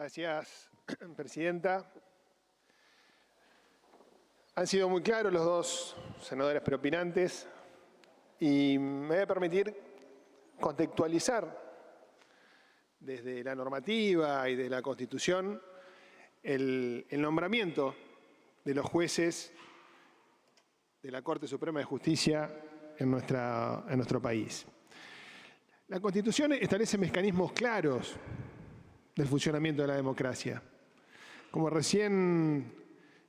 Gracias, Presidenta. Han sido muy claros los dos senadores preopinantes y me voy a permitir contextualizar desde la normativa y de la Constitución el nombramiento de los jueces de la Corte Suprema de Justicia en nuestro país. La Constitución establece mecanismos claros del funcionamiento de la democracia. Como recién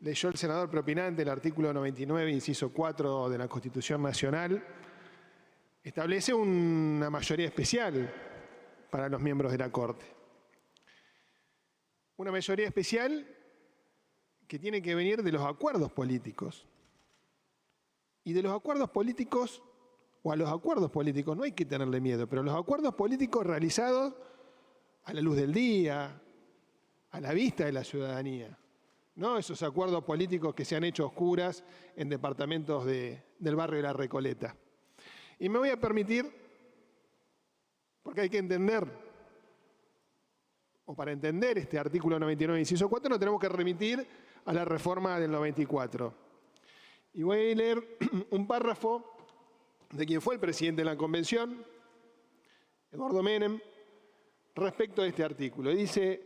leyó el senador preopinante, el artículo 99, inciso 4 de la Constitución Nacional, establece una mayoría especial para los miembros de la Corte. Una mayoría especial que tiene que venir de los acuerdos políticos. Y de los acuerdos políticos, o a los acuerdos políticos no hay que tenerle miedo, pero los acuerdos políticos realizados a la luz del día, a la vista de la ciudadanía. No esos acuerdos políticos que se han hecho oscuras en departamentos del barrio de La Recoleta. Y me voy a permitir, porque hay que entender, o para entender este artículo 99, inciso 4, nos tenemos que remitir a la reforma del 94. Y voy a leer un párrafo de quien fue el presidente de la Convención, Eduardo Menem, respecto de este artículo. Dice: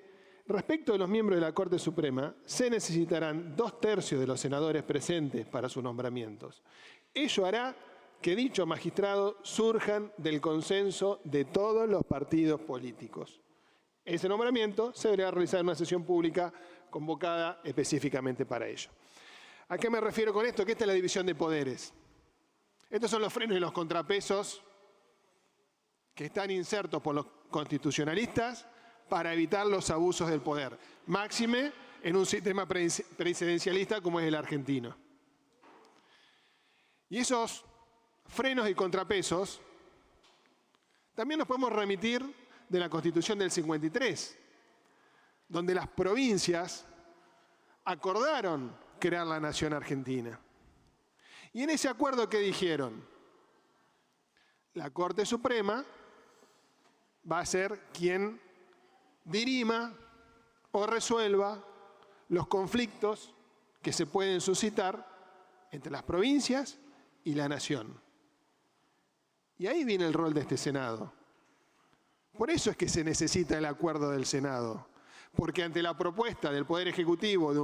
respecto de los miembros de la Corte Suprema, se necesitarán 2/3 de los senadores presentes para sus nombramientos. Ello hará que dichos magistrados surjan del consenso de todos los partidos políticos. Ese nombramiento se deberá realizar en una sesión pública convocada específicamente para ello. ¿A qué me refiero con esto? Que esta es la división de poderes. Estos son los frenos y los contrapesos que están insertos por los constitucionalistas para evitar los abusos del poder, máxime en un sistema presidencialista como es el argentino. Y esos frenos y contrapesos también nos podemos remitir de la Constitución del 53, donde las provincias acordaron crear la nación argentina. Y en ese acuerdo, ¿qué dijeron? La Corte Suprema va a ser quien dirima o resuelva los conflictos que se pueden suscitar entre las provincias y la nación. Y ahí viene el rol de este Senado. Por eso es que se necesita el acuerdo del Senado, porque ante la propuesta del Poder Ejecutivo de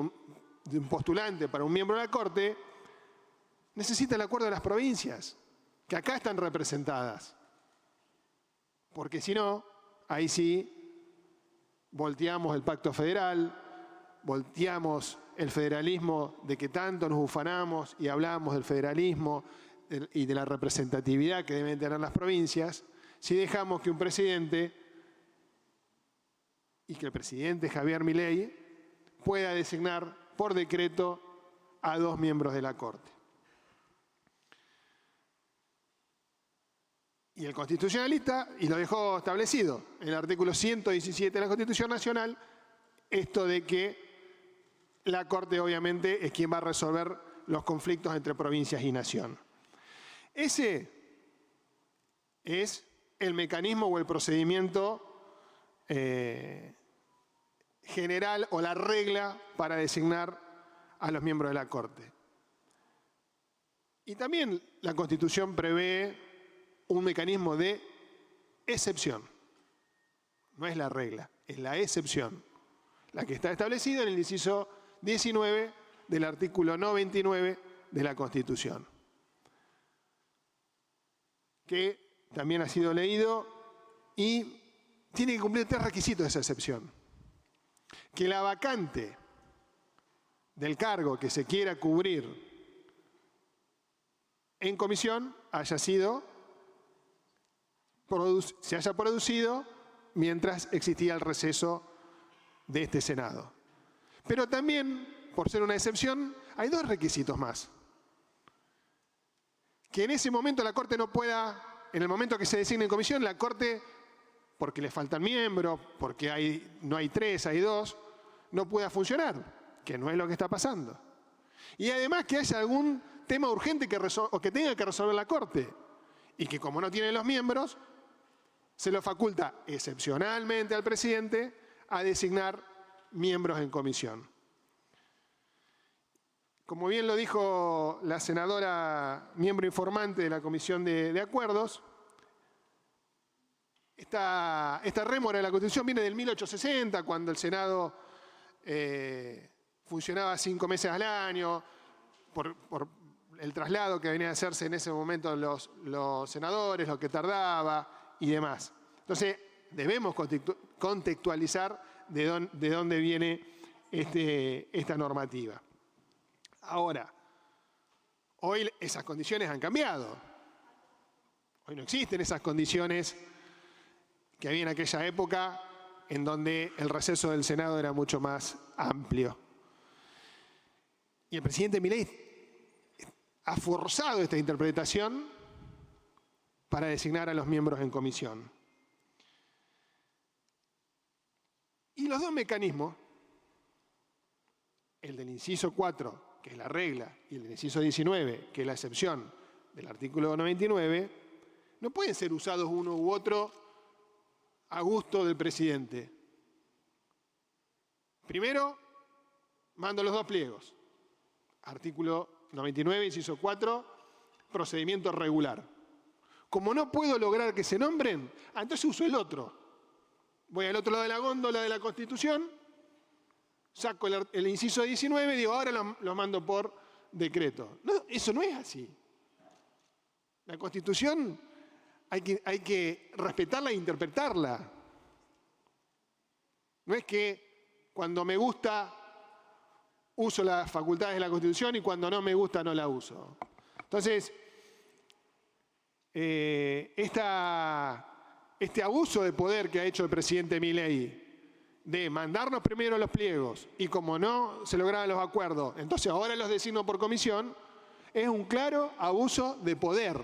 un postulante para un miembro de la Corte, necesita el acuerdo de las provincias, que acá están representadas. Porque si no, ahí sí volteamos el pacto federal, volteamos el federalismo de que tanto nos ufanamos y hablamos del federalismo y de la representatividad que deben tener las provincias, si dejamos que un presidente, y que el presidente Javier Milei, pueda designar por decreto a 2 miembros de la Corte. Y el constitucionalista, y lo dejó establecido en el artículo 117 de la Constitución Nacional, esto de que la Corte obviamente es quien va a resolver los conflictos entre provincias y nación. Ese es el mecanismo o el procedimiento general o la regla para designar a los miembros de la Corte. Y también la Constitución prevé un mecanismo de excepción. No es la regla, es la excepción. La que está establecida en el inciso 19 del artículo 99 de la Constitución. Que también ha sido leído y tiene que cumplir 3 requisitos de esa excepción. Que la vacante del cargo que se quiera cubrir en comisión se haya producido mientras existía el receso de este Senado. Pero también, por ser una excepción, hay 2 requisitos más. Que en ese momento la Corte no pueda, en el momento que se designe en comisión, la Corte, porque le faltan miembros, porque no hay 3, hay 2, no pueda funcionar, que no es lo que está pasando. Y además que haya algún tema urgente que tenga que resolver la Corte, y que como no tiene los miembros, se lo faculta excepcionalmente al presidente a designar miembros en comisión. Como bien lo dijo la senadora, miembro informante de la Comisión de Acuerdos, esta rémora de la Constitución viene del 1860, cuando el Senado funcionaba 5 meses al año, por el traslado que venía a hacerse en ese momento los senadores, lo que tardaba y demás. Entonces, debemos contextualizar de dónde viene esta normativa. Ahora, hoy esas condiciones han cambiado. Hoy no existen esas condiciones que había en aquella época en donde el receso del Senado era mucho más amplio. Y el presidente Milei ha forzado esta interpretación para designar a los miembros en comisión. Y los dos mecanismos, el del inciso 4, que es la regla, y el del inciso 19, que es la excepción del artículo 99, no pueden ser usados uno u otro a gusto del presidente. Primero, mando los dos pliegos. Artículo 99, inciso 4, procedimiento regular. Como no puedo lograr que se nombren, entonces uso el otro. Voy al otro lado de la góndola de la Constitución, saco el inciso 19 y digo, ahora lo mando por decreto. No, eso no es así. La Constitución hay que respetarla e interpretarla. No es que cuando me gusta uso las facultades de la Constitución y cuando no me gusta no la uso. Entonces, este abuso de poder que ha hecho el presidente Milei de mandarnos primero los pliegos y como no se lograban los acuerdos, entonces ahora los designo por comisión, es un claro abuso de poder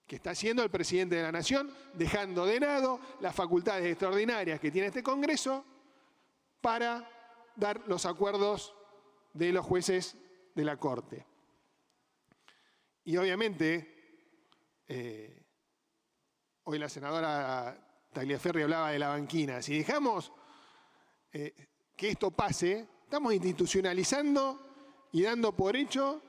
que está haciendo el presidente de la Nación, dejando de lado las facultades extraordinarias que tiene este Congreso para dar los acuerdos de los jueces de la Corte. Y obviamente, hoy la senadora Tagliaferri hablaba de la banquina. Si dejamos que esto pase, estamos institucionalizando y dando por hecho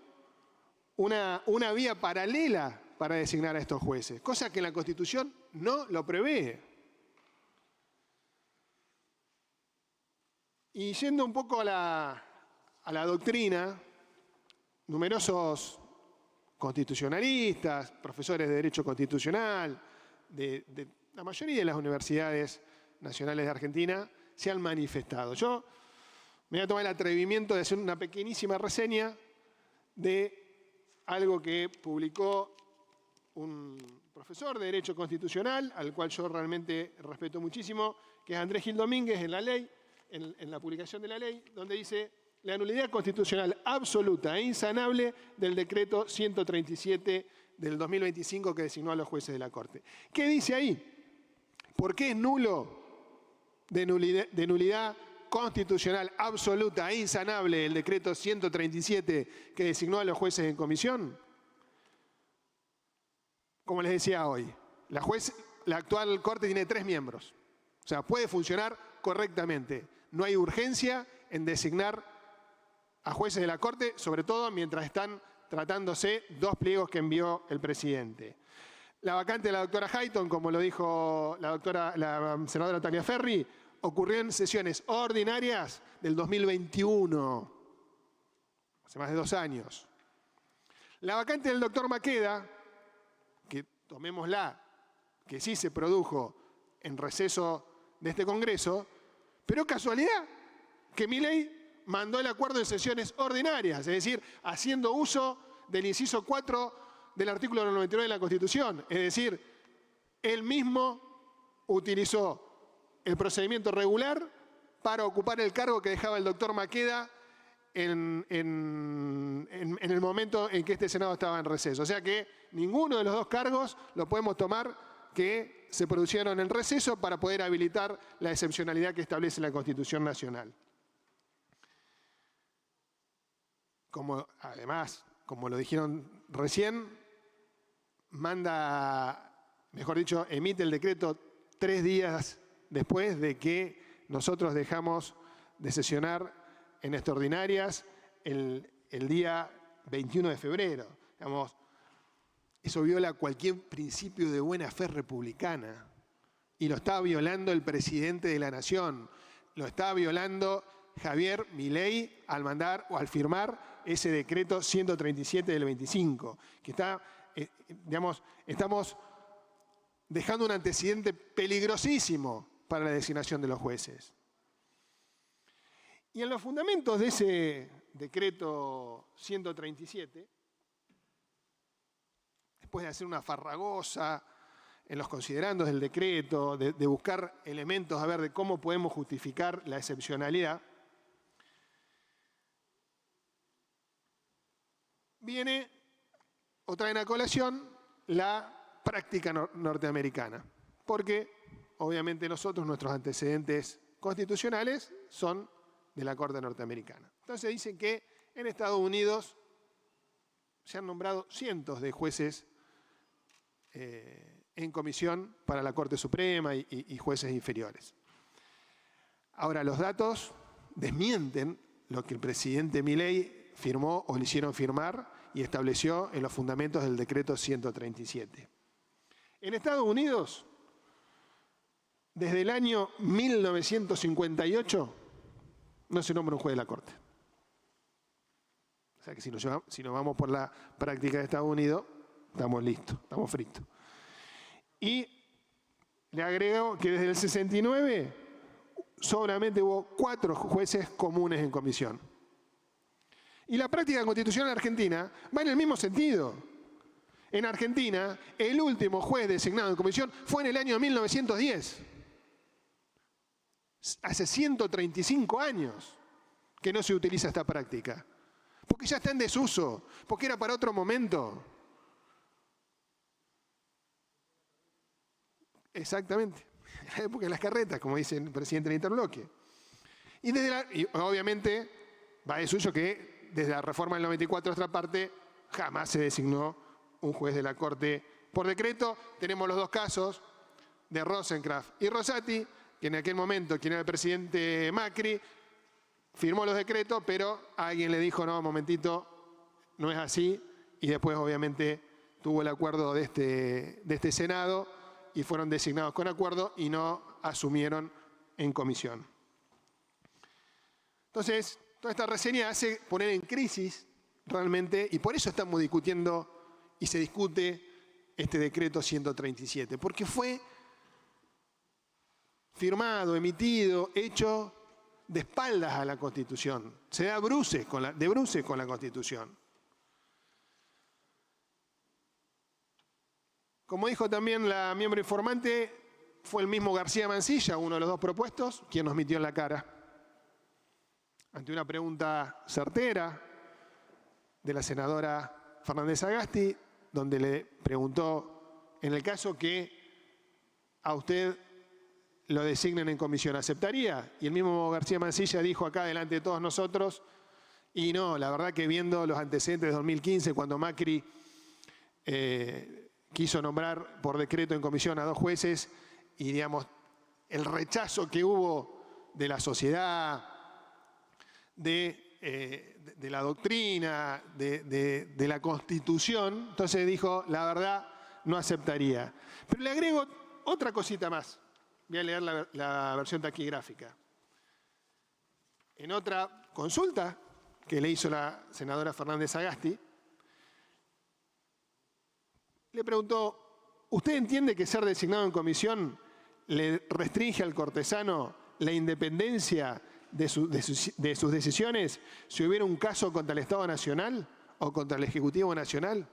una vía paralela para designar a estos jueces, cosa que la Constitución no lo prevé. Y yendo un poco a la doctrina, numerosos constitucionalistas, profesores de Derecho Constitucional, de la mayoría de las universidades nacionales de Argentina, se han manifestado. Yo me voy a tomar el atrevimiento de hacer una pequeñísima reseña de algo que publicó un profesor de Derecho Constitucional, al cual yo realmente respeto muchísimo, que es Andrés Gil Domínguez, en la ley, en la publicación de la ley, donde dice la nulidad constitucional absoluta e insanable del decreto 137 del 2025 que designó a los jueces de la Corte. ¿Qué dice ahí? ¿Por qué es nulo de nulidad constitucional absoluta e insanable el decreto 137 que designó a los jueces en comisión? Como les decía hoy, la actual Corte tiene 3 miembros. O sea, puede funcionar correctamente. No hay urgencia en designar a jueces de la Corte, sobre todo mientras están tratándose 2 pliegos que envió el presidente. La vacante de la doctora Hayton, como lo dijo la senadora Tagliaferri, ocurrió en sesiones ordinarias del 2021, hace más de 2 años. La vacante del doctor Maqueda, que tomémosla, que sí se produjo en receso de este Congreso, pero casualidad que Milei mandó el acuerdo en sesiones ordinarias, es decir, haciendo uso del inciso 4 del artículo 99 de la Constitución. Es decir, él mismo utilizó el procedimiento regular para ocupar el cargo que dejaba el doctor Maqueda en el momento en que este Senado estaba en receso. O sea que ninguno de los 2 cargos lo podemos tomar que se produjeron en receso para poder habilitar la excepcionalidad que establece la Constitución Nacional. Además, como lo dijeron recién, emite el decreto 3 días después de que nosotros dejamos de sesionar en extraordinarias el día 21 de febrero. Digamos, eso viola cualquier principio de buena fe republicana. Y lo está violando el presidente de la Nación. Lo está violando Javier Milei al mandar o al firmar ese decreto 137 del 25, que está, estamos dejando un antecedente peligrosísimo para la designación de los jueces. Y en los fundamentos de ese decreto 137, después de hacer una farragosa en los considerandos del decreto, de buscar elementos a ver de cómo podemos justificar la excepcionalidad, viene o traen a colación la práctica norteamericana, porque obviamente nuestros antecedentes constitucionales son de la Corte norteamericana. Entonces dicen que en Estados Unidos se han nombrado cientos de jueces en comisión para la Corte Suprema y jueces inferiores. Ahora, los datos desmienten lo que el presidente Milei firmó o le hicieron firmar y estableció en los fundamentos del decreto 137. En Estados Unidos, desde el año 1958, no se nombra un juez de la Corte. O sea que si nos vamos por la práctica de Estados Unidos, estamos listos, estamos fritos. Y le agrego que desde el 69 solamente hubo 4 jueces comunes en comisión. Y la práctica constitucional argentina va en el mismo sentido. En Argentina, el último juez designado en comisión fue en el año 1910. Hace 135 años que no se utiliza esta práctica. Porque ya está en desuso, porque era para otro momento. Exactamente. En la época de las carretas, como dice el presidente del Interbloque. Y obviamente va de suyo que desde la reforma del 94 a otra parte jamás se designó un juez de la Corte por decreto. Tenemos los dos casos de Rosenkrantz y Rosati, que en aquel momento, quien era el presidente Macri, firmó los decretos, pero alguien le dijo, no, un momentito, no es así, y después obviamente tuvo el acuerdo de este Senado y fueron designados con acuerdo y no asumieron en comisión. Entonces, toda esta reseña hace poner en crisis realmente, y por eso estamos discutiendo y se discute este decreto 137, porque fue firmado, emitido, hecho de espaldas a la Constitución. Se da de bruces con la Constitución. Como dijo también la miembro informante, fue el mismo García Mansilla, uno de los dos propuestos, quien nos mintió en la cara. Ante una pregunta certera de la senadora Fernández Sagasti, donde le preguntó, en el caso que a usted lo designen en comisión, ¿aceptaría? Y el mismo García Mansilla dijo acá delante de todos nosotros, y no, la verdad que viendo los antecedentes de 2015, cuando Macri quiso nombrar por decreto en comisión a 2 jueces, y digamos, el rechazo que hubo de la sociedad, de la doctrina, de la Constitución, entonces dijo, la verdad, no aceptaría. Pero le agrego otra cosita más. Voy a leer la versión taquigráfica. En otra consulta que le hizo la senadora Fernández Sagasti, le preguntó, ¿usted entiende que ser designado en comisión le restringe al cortesano la independencia de sus decisiones si hubiera un caso contra el Estado Nacional o contra el Ejecutivo Nacional?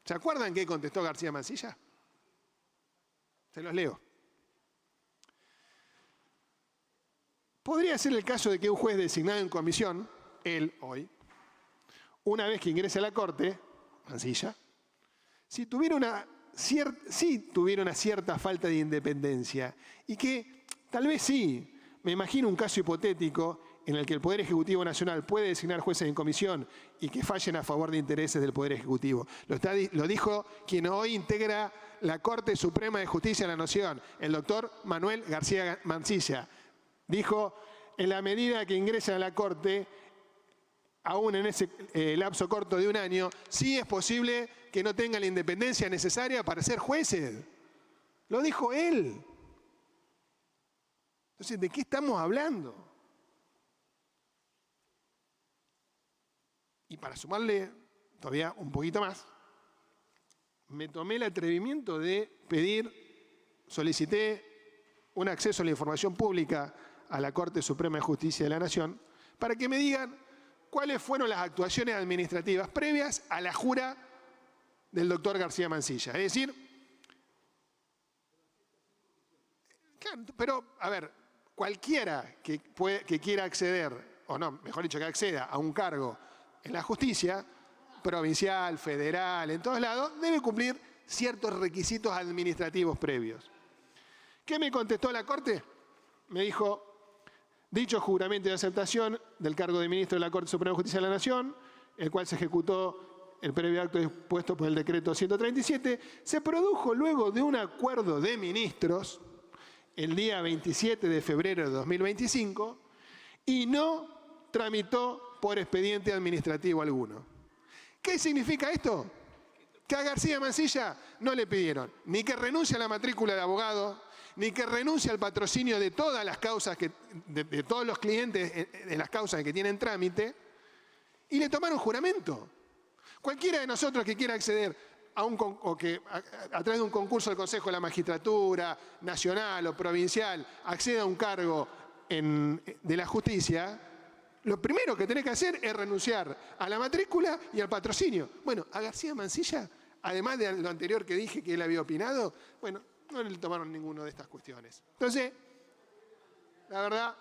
¿Se acuerdan qué contestó García Mansilla? Se los leo. Podría ser el caso de que un juez designado en comisión, él hoy, una vez que ingrese a la Corte, Mansilla, si tuviera una cierta falta de independencia y que tal vez sí, me imagino un caso hipotético en el que el Poder Ejecutivo Nacional puede designar jueces en comisión y que fallen a favor de intereses del Poder Ejecutivo. Lo dijo quien hoy integra la Corte Suprema de Justicia de la Nación, el doctor Manuel García Mansilla. Dijo, en la medida que ingresan a la Corte, aún en ese lapso corto de un año, sí es posible que no tengan la independencia necesaria para ser jueces. Lo dijo él. Entonces, ¿de qué estamos hablando? Y para sumarle todavía un poquito más, me tomé el atrevimiento de solicité un acceso a la información pública a la Corte Suprema de Justicia de la Nación para que me digan cuáles fueron las actuaciones administrativas previas a la jura del doctor García Mansilla. Es decir, claro, pero, a ver, cualquiera que quiera acceder, o no, mejor dicho, que acceda a un cargo en la justicia, provincial, federal, en todos lados, debe cumplir ciertos requisitos administrativos previos. ¿Qué me contestó la Corte? Me dijo, dicho juramento de aceptación del cargo de ministro de la Corte Suprema de Justicia de la Nación, el cual se ejecutó el previo acto dispuesto por el decreto 137, se produjo luego de un acuerdo de ministros el día 27 de febrero de 2025 y no tramitó por expediente administrativo alguno. ¿Qué significa esto? Que a García Mansilla no le pidieron ni que renuncie a la matrícula de abogado, ni que renuncie al patrocinio de todas las causas, de todos los clientes de las causas que tienen trámite, y le tomaron juramento. Cualquiera de nosotros que quiera acceder a través de un concurso del Consejo de la Magistratura, nacional o provincial, acceda a un cargo de la justicia, lo primero que tenés que hacer es renunciar a la matrícula y al patrocinio. Bueno, a García Mansilla, además de lo anterior que dije que él había opinado, bueno, no le tomaron ninguna de estas cuestiones. Entonces, la verdad,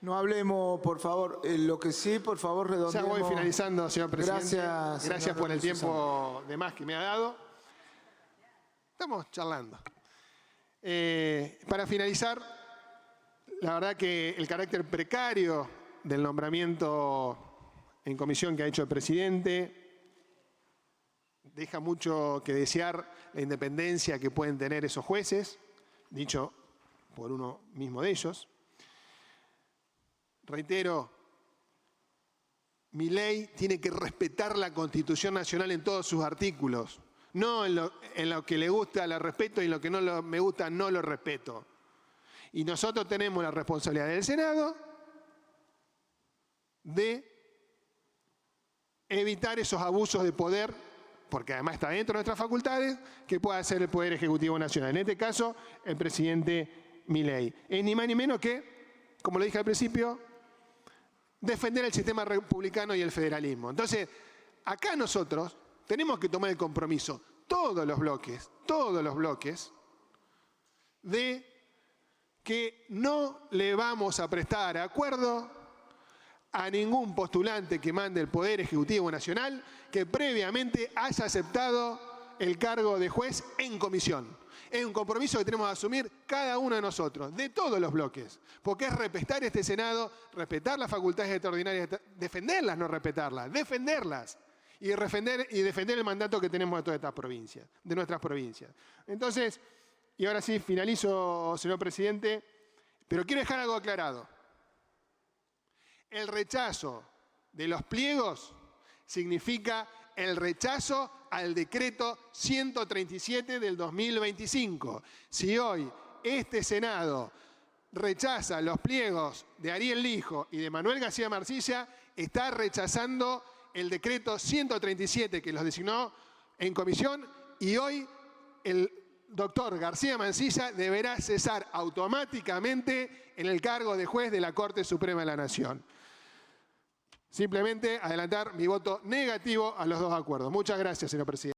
no hablemos, por favor. Lo que sí, por favor, redondeemos. Ya voy finalizando, señor presidente. Gracias señor por el tiempo de más que me ha dado. Estamos charlando. Para finalizar, la verdad que el carácter precario del nombramiento en comisión que ha hecho el presidente deja mucho que desear la independencia que pueden tener esos jueces, dicho por uno mismo de ellos. Reitero, mi ley tiene que respetar la Constitución Nacional en todos sus artículos. No en lo que le gusta lo respeto y en lo que no me gusta no lo respeto. Y nosotros tenemos la responsabilidad del Senado de evitar esos abusos de poder, porque además está dentro de nuestras facultades, que pueda hacer el Poder Ejecutivo Nacional. En este caso, el presidente Milei. Es ni más ni menos que, como lo dije al principio, defender el sistema republicano y el federalismo. Entonces, acá nosotros tenemos que tomar el compromiso, todos los bloques, de que no le vamos a prestar acuerdo a ningún postulante que mande el Poder Ejecutivo Nacional que previamente haya aceptado el cargo de juez en comisión. Es un compromiso que tenemos que asumir cada uno de nosotros, de todos los bloques, porque es respetar este Senado, respetar las facultades extraordinarias, defenderlas, no respetarlas, defenderlas y defender el mandato que tenemos de todas estas provincias, de nuestras provincias. Entonces, y ahora sí, finalizo, señor presidente, pero quiero dejar algo aclarado. El rechazo de los pliegos significa el rechazo al decreto 137 del 2025. Si hoy este Senado rechaza los pliegos de Ariel Lijo y de Manuel García Mansilla, está rechazando el decreto 137 que los designó en comisión y hoy el doctor García Mansilla deberá cesar automáticamente en el cargo de juez de la Corte Suprema de la Nación. Simplemente adelantar mi voto negativo a los dos acuerdos. Muchas gracias, señor presidente.